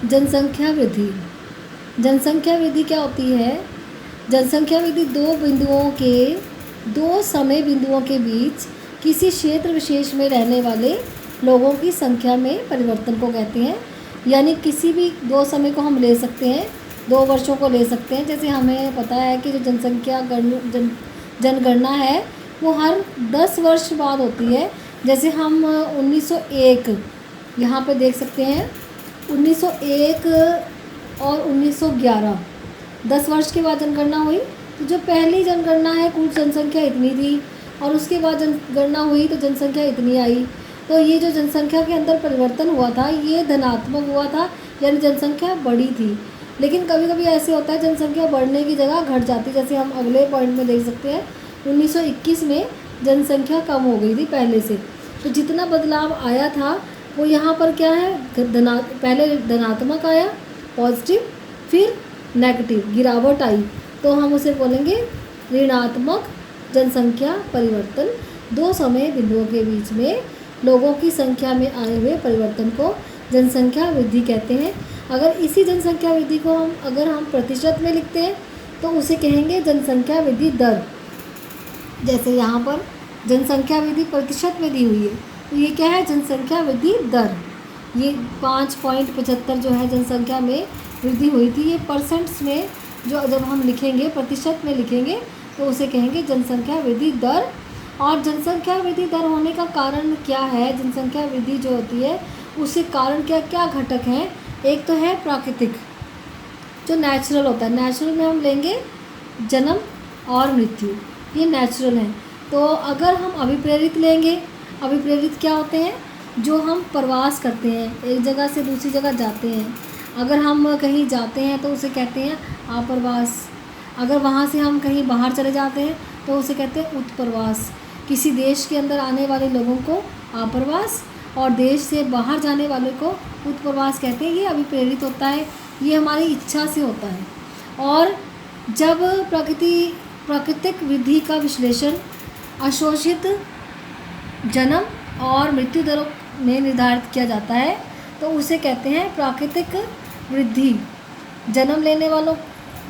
जनसंख्या वृद्धि। जनसंख्या वृद्धि क्या होती है? जनसंख्या वृद्धि दो समय बिंदुओं के बीच किसी क्षेत्र विशेष में रहने वाले लोगों की संख्या में परिवर्तन को कहते हैं। यानी किसी भी दो समय को हम ले सकते हैं, 2 वर्षों को ले सकते हैं। जैसे हमें पता है कि जो जनगणना है वो हर 10 वर्ष बाद होती है। जैसे हम 1901 यहाँ पे देख सकते हैं, 1901 और 1911 10 वर्ष के बाद जनगणना हुई। तो जो पहली जनगणना है कुल जनसंख्या इतनी थी और उसके बाद जनगणना हुई तो जनसंख्या इतनी आई। तो ये जो जनसंख्या के अंदर परिवर्तन हुआ था ये धनात्मक हुआ था, यानी जनसंख्या बढ़ी थी। लेकिन कभी कभी ऐसे होता है जनसंख्या बढ़ने की जगह घट जाती है। जैसे हम अगले पॉइंट में देख सकते हैं 1921 में जनसंख्या कम हो गई थी पहले से। तो जितना बदलाव आया था वो यहाँ पर क्या है, पहले धनात्मक आया पॉजिटिव, फिर नेगेटिव गिरावट आई, तो हम उसे बोलेंगे ऋणात्मक जनसंख्या परिवर्तन। 2 समय बिंदुओं के बीच में लोगों की संख्या में आए हुए परिवर्तन को जनसंख्या वृद्धि कहते हैं। अगर इसी जनसंख्या वृद्धि को अगर हम प्रतिशत में लिखते हैं तो उसे कहेंगे जनसंख्या वृद्धि दर। जैसे यहाँ पर जनसंख्या वृद्धि प्रतिशत में दी हुई है, तो ये क्या है, जनसंख्या वृद्धि दर। ये 5.75 जो है जनसंख्या में वृद्धि हुई थी, ये परसेंट्स में जो जब हम लिखेंगे प्रतिशत में लिखेंगे तो उसे कहेंगे जनसंख्या वृद्धि दर। और जनसंख्या वृद्धि दर होने का कारण क्या है, जनसंख्या वृद्धि जो होती है उसके कारण क्या क्या घटक हैं। एक तो है प्राकृतिक, जो नेचुरल होता है। नेचुरल में हम लेंगे जन्म और मृत्यु, ये नेचुरल है। तो अगर हम अभिप्रेरित लेंगे, अभिप्रेरित क्या होते हैं, जो हम प्रवास करते हैं, एक जगह से दूसरी जगह जाते हैं। अगर हम कहीं जाते हैं तो उसे कहते हैं आप्रवास। अगर वहाँ से हम कहीं बाहर चले जाते हैं तो उसे कहते हैं उत्प्रवास। किसी देश के अंदर आने वाले लोगों को आप्रवास और देश से बाहर जाने वाले को उत्प्रवास कहते हैं। ये अभिप्रेरित होता है, ये हमारी इच्छा से होता है। और जब प्राकृतिक वृद्धि का विश्लेषण अशोषित जन्म और मृत्यु दरों में निर्धारित किया जाता है तो उसे कहते हैं प्राकृतिक वृद्धि। जन्म लेने वालों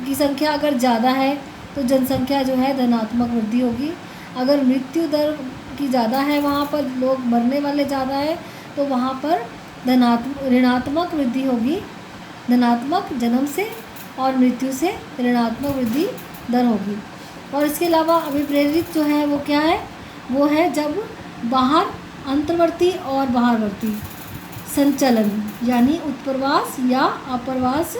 की संख्या अगर ज़्यादा है तो जनसंख्या जो है धनात्मक वृद्धि होगी। अगर मृत्यु दर की ज़्यादा है, वहाँ पर लोग मरने वाले ज़्यादा है, तो वहाँ पर ऋणात्मक वृद्धि होगी। धनात्मक जन्म से और मृत्यु से ऋणात्मक वृद्धि दर होगी। और इसके अलावा अभिप्रेरित जो है वो क्या है, वो है जब बाहर अंतर्वर्ती और बाहरवर्ती संचलन यानी उत्प्रवास या अप्रवास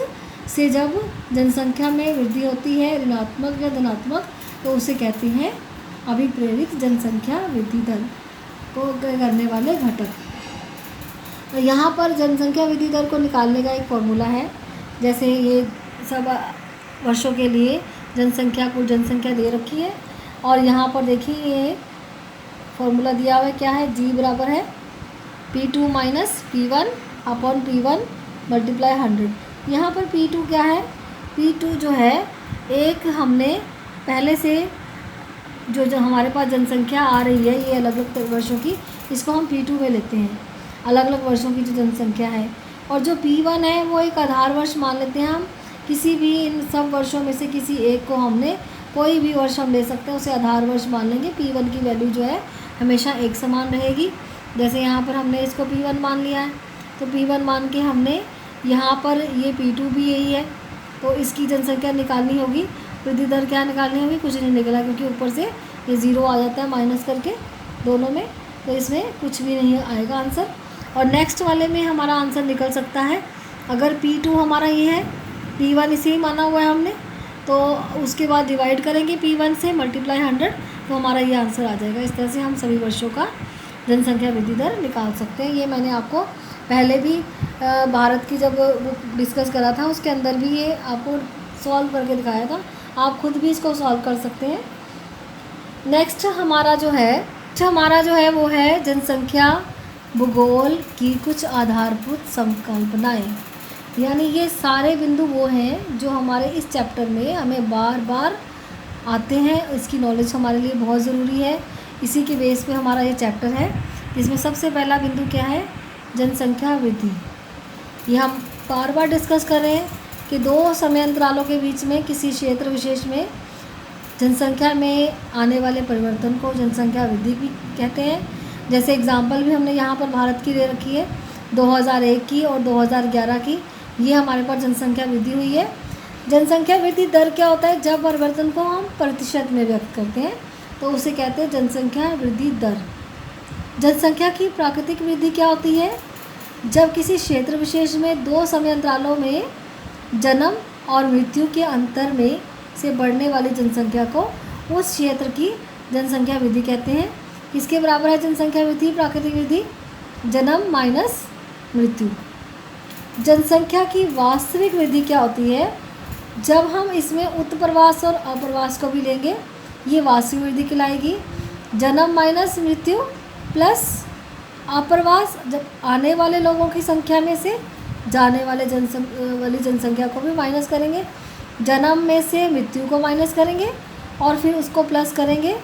से जब जनसंख्या में वृद्धि होती है ऋणात्मक या धनात्मक, तो उसे कहते हैं अभिप्रेरित जनसंख्या वृद्धि दर को करने वाले घटक। यहाँ पर जनसंख्या वृद्धि दर को निकालने का एक फॉर्मूला है। जैसे ये सब वर्षों के लिए जनसंख्या दे रखी है और यहाँ पर देखिए ये फॉर्मूला दिया हुआ है, क्या है, G बराबर है P2 minus P1 upon P1 multiply 100। यहाँ पर P2 क्या है, P2 जो है एक हमने पहले से जो हमारे पास जनसंख्या आ रही है ये अलग अलग वर्षों की, इसको हम P2 में लेते हैं, अलग अलग वर्षों की जो जनसंख्या है। और जो P1 है वो एक आधार वर्ष मान लेते हैं हम। किसी भी इन सब वर्षों में से किसी एक को हमने, कोई भी वर्ष हम ले सकते हैं, उसे आधार वर्ष मान लेंगे। P1 की वैल्यू जो है हमेशा एक समान रहेगी। जैसे यहाँ पर हमने इसको P1 मान लिया है, तो P1 मान के हमने यहाँ पर ये P2 भी यही है, तो इसकी जनसंख्या निकालनी होगी। वृद्धि दर क्या निकालनी होगी, कुछ नहीं निकला क्योंकि ऊपर से ये 0 आ जाता है माइनस करके दोनों में, तो इसमें कुछ भी नहीं आएगा आंसर। और नेक्स्ट वाले में हमारा आंसर निकल सकता है। अगर P2 हमारा ये है, P1 इसे ही माना हुआ है हमने, तो उसके बाद डिवाइड करेंगे P1 से मल्टीप्लाई 100, तो हमारा ये आंसर आ जाएगा। इस तरह से हम सभी वर्षों का जनसंख्या वृद्धि दर निकाल सकते हैं। ये मैंने आपको पहले भी भारत की जब बुक डिस्कस करा था उसके अंदर भी ये आपको सॉल्व करके दिखाया था, आप खुद भी इसको सॉल्व कर सकते हैं। नेक्स्ट हमारा जो है वो है जनसंख्या भूगोल की कुछ आधारभूत संकल्पनाएं। यानी ये सारे बिंदु वो हैं जो हमारे इस चैप्टर में हमें बार बार आते हैं, इसकी नॉलेज हमारे लिए बहुत ज़रूरी है। इसी के बेस पे हमारा ये चैप्टर है। इसमें सबसे पहला बिंदु क्या है, जनसंख्या वृद्धि। ये हम बार बार डिस्कस कर रहे हैं कि दो समय अंतरालों के बीच में किसी क्षेत्र विशेष में जनसंख्या में आने वाले परिवर्तन को जनसंख्या वृद्धि भी कहते हैं। जैसे एग्जाम्पल भी हमने यहाँ पर भारत की दे रखी है, 2001 की और 2011 की। ये हमारे पास जनसंख्या वृद्धि हुई है। जनसंख्या वृद्धि दर क्या होता है? जब परिवर्तन को हम प्रतिशत में व्यक्त करते हैं तो उसे कहते हैं जनसंख्या वृद्धि दर। जनसंख्या की प्राकृतिक वृद्धि क्या होती है? जब किसी क्षेत्र विशेष में दो समय अंतरालों में जन्म और मृत्यु के अंतर में से बढ़ने वाली जनसंख्या को उस क्षेत्र की जनसंख्या वृद्धि कहते हैं। किसके बराबर है जनसंख्या वृद्धि? प्राकृतिक वृद्धि, जन्म माइनस मृत्यु। जनसंख्या की वास्तविक वृद्धि क्या होती है? जब हम इसमें उत्प्रवास और अप्रवास को भी लेंगे, ये वास्तविक वृद्धि कहलाएगी। जन्म माइनस मृत्यु प्लस अप्रवास, जब आने वाले लोगों की संख्या में से जाने वाले जनसंख्या को भी माइनस करेंगे, जन्म में से मृत्यु को माइनस करेंगे और फिर उसको प्लस करेंगे।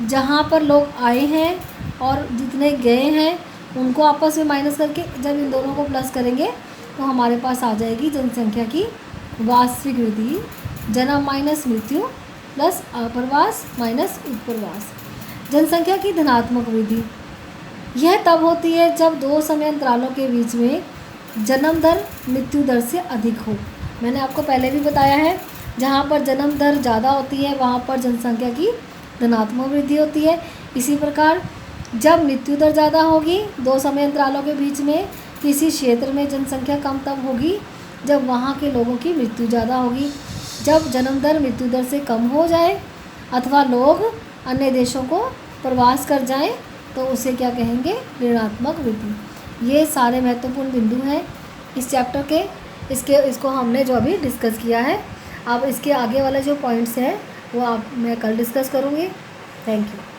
जहाँ पर लोग आए हैं और जितने गए हैं उनको आपस में माइनस करके जब इन दोनों को प्लस करेंगे तो हमारे पास आ जाएगी जनसंख्या की वास्तविक वृद्धि। जन्म माइनस मृत्यु प्लस अप्रवास माइनस उत्प्रवास। जनसंख्या की धनात्मक वृद्धि यह तब होती है जब दो समय अंतरालों के बीच में जन्म दर मृत्यु दर से अधिक हो। मैंने आपको पहले भी बताया है, जहाँ पर जन्म दर ज़्यादा होती है वहाँ पर जनसंख्या की धनात्मक वृद्धि होती है। इसी प्रकार जब मृत्यु दर ज़्यादा होगी दो समय अंतरालों के बीच में किसी क्षेत्र में जनसंख्या कम तब होगी जब वहाँ के लोगों की मृत्यु ज़्यादा होगी। जब जन्म दर मृत्यु दर से कम हो जाए अथवा लोग अन्य देशों को प्रवास कर जाएं तो उसे क्या कहेंगे? ऋणात्मक वृद्धि। ये सारे महत्वपूर्ण बिंदु हैं इस चैप्टर के। इसको हमने जो अभी डिस्कस किया है। अब इसके आगे वाले जो पॉइंट्स हैं वो मैं कल डिस्कस करूँगी। Thank you.